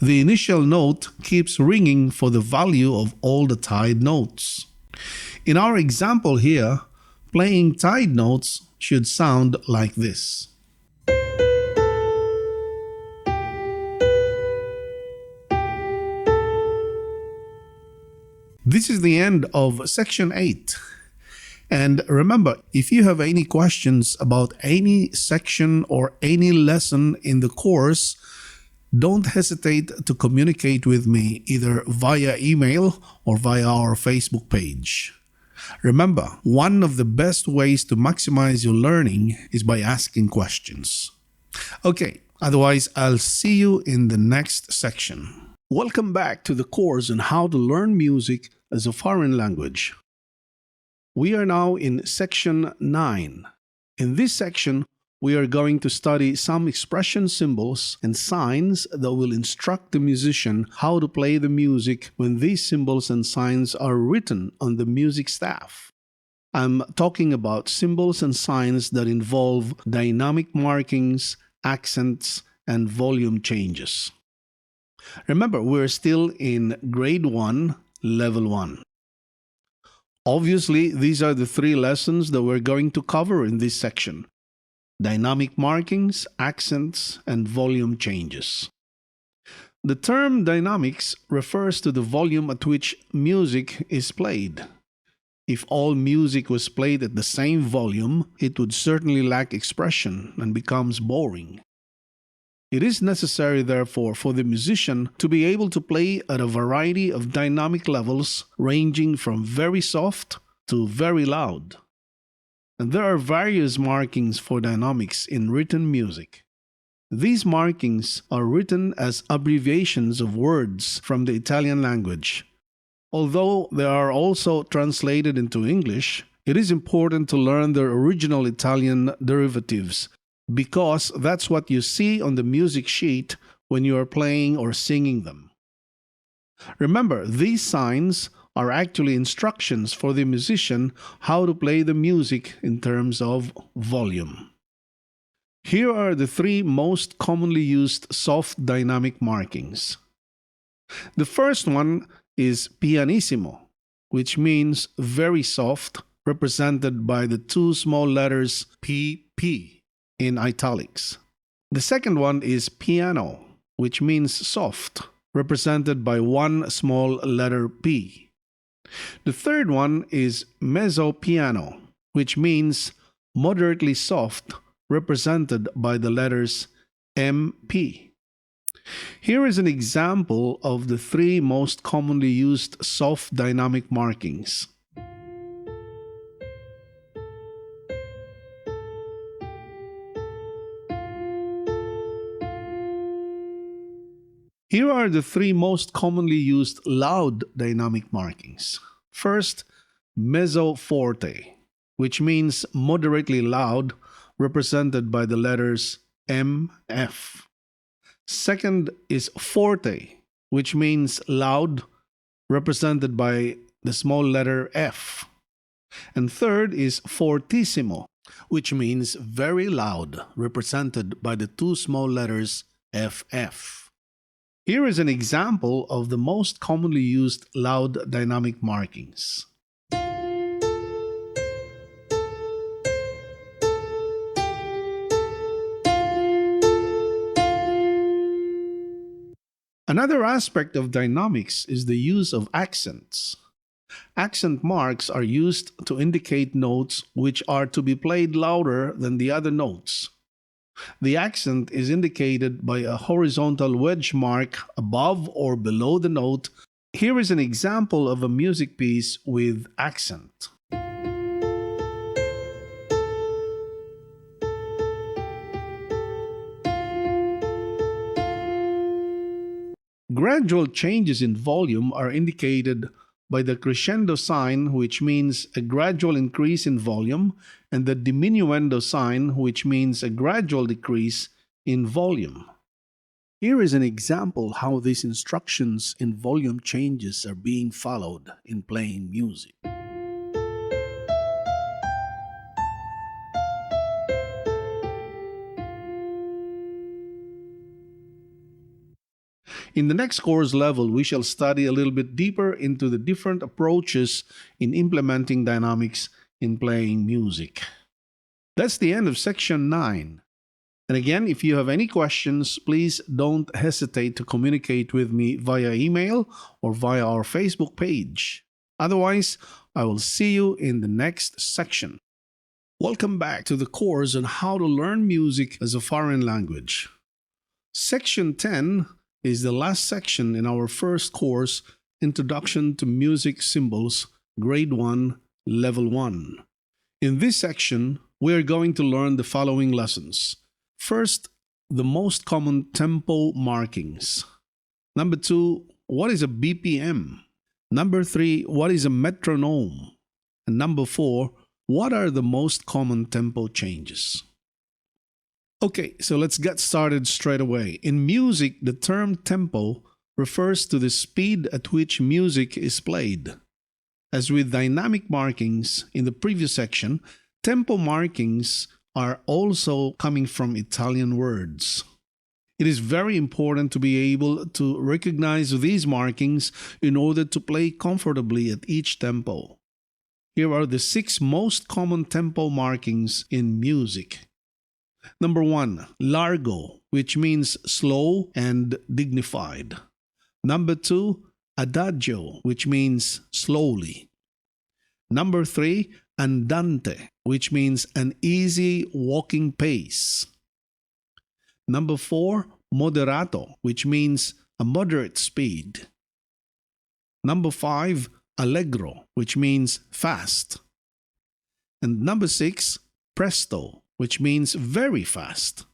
The initial note keeps ringing for the value of all the tied notes. In our example here, playing tied notes should sound like this. This is the end of section 8. And remember, if you have any questions about any section or any lesson in the course, don't hesitate to communicate with me either via email or via our Facebook page. Remember, one of the best ways to maximize your learning is by asking questions. Okay, otherwise I'll see you in the next section. Welcome back to the course on how to learn music as a foreign language. We are now in section 9. In this section, we are going to study some expression symbols and signs that will instruct the musician how to play the music when these symbols and signs are written on the music staff. I'm talking about symbols and signs that involve dynamic markings, accents, and volume changes. Remember, we're still in grade 1, level 1. Obviously, these are the 3 lessons that we're going to cover in this section: dynamic markings, accents, and volume changes. The term dynamics refers to the volume at which music is played. If all music was played at the same volume, it would certainly lack expression and becomes boring. It is necessary, therefore, for the musician to be able to play at a variety of dynamic levels ranging from very soft to very loud. And there are various markings for dynamics in written music. These markings are written as abbreviations of words from the Italian language. Although they are also translated into English, it is important to learn their original Italian derivatives, because that's what you see on the music sheet when you are playing or singing them. Remember, these signs are actually instructions for the musician how to play the music in terms of volume. Here are the 3 most commonly used soft dynamic markings. The first one is pianissimo, which means very soft, represented by the 2 small letters PP in italics. The second one is piano, which means soft, represented by 1 small letter P. The third one is mezzo piano, which means moderately soft, represented by the letters MP. Here is an example of the 3 most commonly used soft dynamic markings. Here are the 3 most commonly used loud dynamic markings. First, mezzo forte, which means moderately loud, represented by the letters MF. Second is forte, which means loud, represented by the small letter F. And third is fortissimo, which means very loud, represented by the 2 small letters FF. Here is an example of the most commonly used loud dynamic markings. Another aspect of dynamics is the use of accents. Accent marks are used to indicate notes which are to be played louder than the other notes. The accent is indicated by a horizontal wedge mark above or below the note. Here is an example of a music piece with accent. Gradual changes in volume are indicated by the crescendo sign, which means a gradual increase in volume, and the diminuendo sign, which means a gradual decrease in volume. Here is an example how these instructions in volume changes are being followed in playing music. In the next course level, we shall study a little bit deeper into the different approaches in implementing dynamics in playing music. That's the end of section 9. And again, if you have any questions, please don't hesitate to communicate with me via email or via our Facebook page. Otherwise, I will see you in the next section. Welcome back to the course on how to learn music as a foreign language. Section 10 is the last section in our first course, Introduction to Music Symbols, Grade 1, Level 1. In this section, we are going to learn the following lessons. First, the most common tempo markings. Number 2, what is a BPM? Number 3, what is a metronome? And number 4, what are the most common tempo changes? Okay, so let's get started straight away. In music, the term tempo refers to the speed at which music is played. As with dynamic markings in the previous section, tempo markings are also coming from Italian words. It is very important to be able to recognize these markings in order to play comfortably at each tempo. Here are the 6 most common tempo markings in music. Number 1, largo, which means slow and dignified. Number 2, adagio, which means slowly. Number 3, andante, which means an easy walking pace. Number 4, moderato, which means a moderate speed. Number 5, allegro, which means fast. And number 6, presto, which means very fast.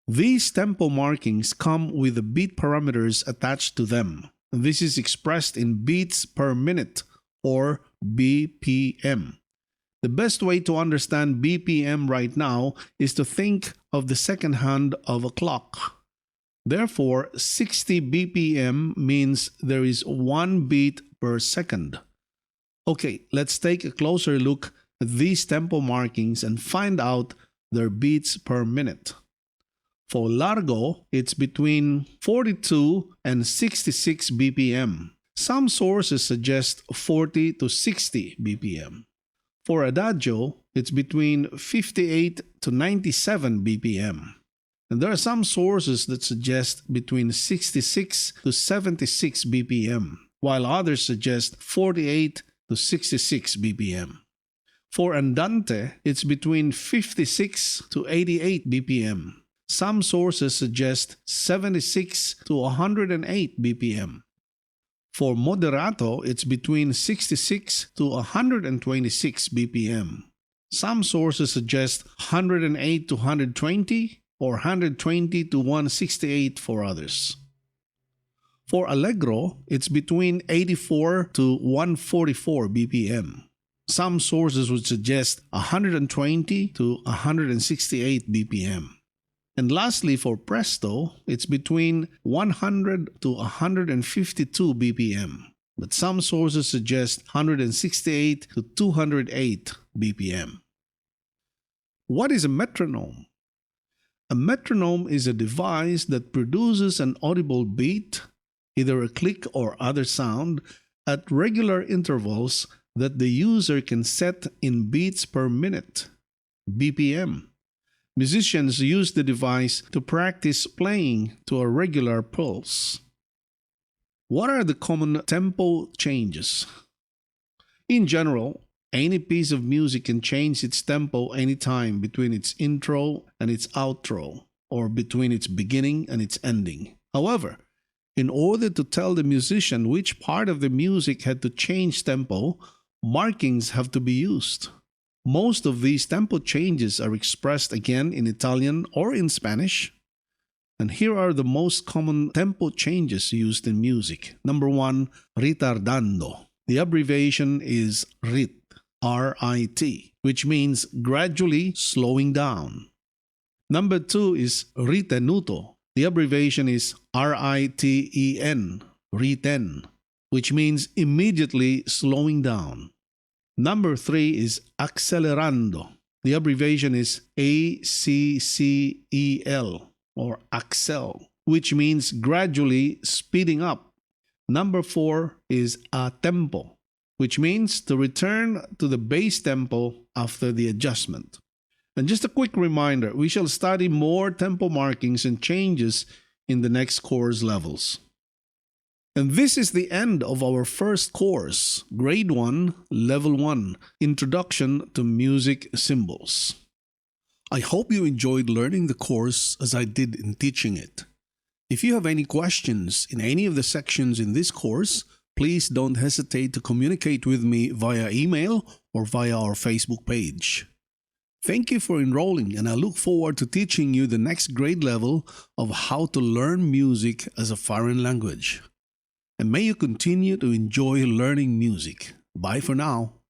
These tempo markings come with the beat parameters attached to them. This is expressed in beats per minute or BPM. The best way to understand BPM right now is to think of the second hand of a clock. Therefore, 60 BPM means there is 1 beat per second. Okay, let's take a closer look at these tempo markings and find out their beats per minute. For largo, it's between 42 and 66 BPM. Some sources suggest 40 to 60 BPM. For adagio, it's between 58 to 97 BPM. And there are some sources that suggest between 66 to 76 BPM, while others suggest 48 to 66 BPM. For andante, it's between 56 to 88 BPM. Some sources suggest 76 to 108 BPM. For moderato, it's between 66 to 126 BPM. Some sources suggest 108 to 120 or 120 to 168 for others. For allegro, it's between 84 to 144 BPM. Some sources would suggest 120 to 168 BPM. And lastly, for presto, it's between 100 to 152 BPM. But some sources suggest 168 to 208 BPM. What is a metronome? A metronome is a device that produces an audible beat, either a click or other sound, at regular intervals that the user can set in beats per minute, BPM. Musicians use the device to practice playing to a regular pulse. What are the common tempo changes? In general, any piece of music can change its tempo anytime between its intro and its outro, or between its beginning and its ending. However, in order to tell the musician which part of the music had to change tempo, markings have to be used. Most of these tempo changes are expressed again in Italian or in Spanish. And here are the most common tempo changes used in music. Number 1, ritardando. The abbreviation is RIT, R-I-T, which means gradually slowing down. Number 2 is ritenuto. The abbreviation is R-I-T-E-N, riten, which means immediately slowing down. Number 3 is accelerando. The abbreviation is A-C-C-E-L or accel, which means gradually speeding up. Number 4 is a tempo, which means to return to the base tempo after the adjustment. And just a quick reminder, we shall study more tempo markings and changes in the next course levels. And this is the end of our first course, Grade 1, Level 1, Introduction to Music Symbols. I hope you enjoyed learning the course as I did in teaching it. If you have any questions in any of the sections in this course, please don't hesitate to communicate with me via email or via our Facebook page. Thank you for enrolling, and I look forward to teaching you the next grade level of how to learn music as a foreign language. And may you continue to enjoy learning music. Bye for now.